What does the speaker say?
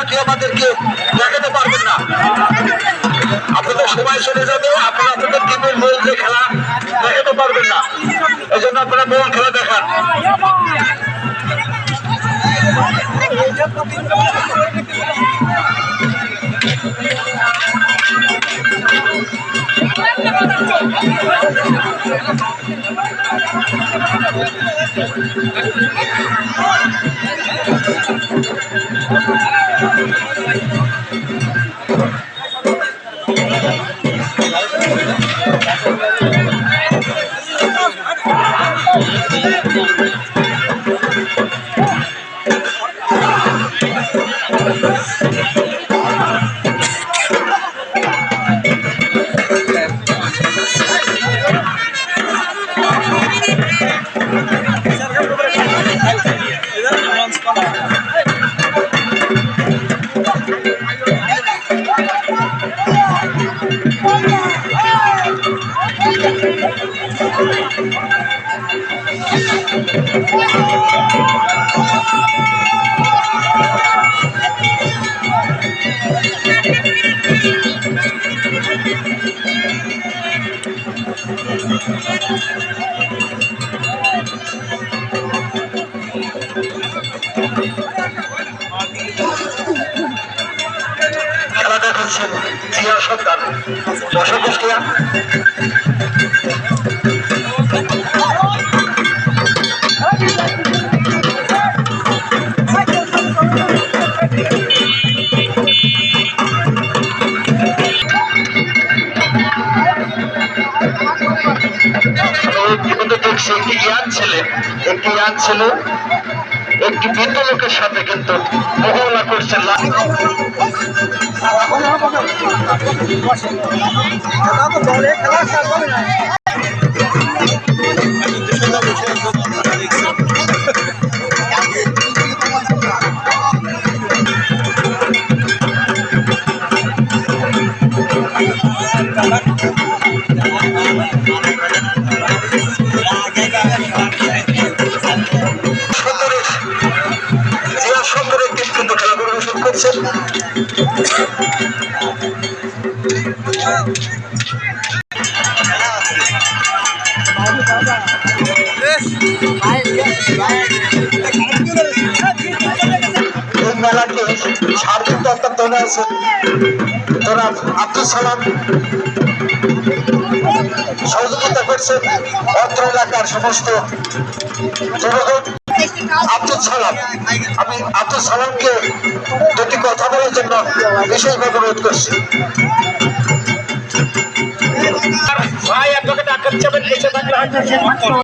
খেলাটি আমাদেরকে দেখাতে পারবেন না। আপনাদের সময় চলে যাবে, আপনারা আপনাদের টিমের বল যে খেলা দেখাতে পারবেন না, এই জন্য আপনারা বল খেলা দেখান। খেলা দেখাচ্ছেন জিয়া সরকার, দর্শক দেখছি একটি ইয়াং ছেলে একটি বৃদ্ধ লোকের সাথে কিন্তু মোকাবেলা করছেন। মেলাকে সার্বিক তত্ত্বাবধানে আছেন জনাব আব্দুল সালাম, সহযোগিতা করছেন অত্র এলাকার সমস্ত জনগণ। আব্দুল সালাম, আমি আব্দুল সালামকে দুটি কথা বলার জন্য বিশেষভাবে অনুরোধ করছি। ভাই আপনাকে ডাকাচ্ছেন এসে থাকলে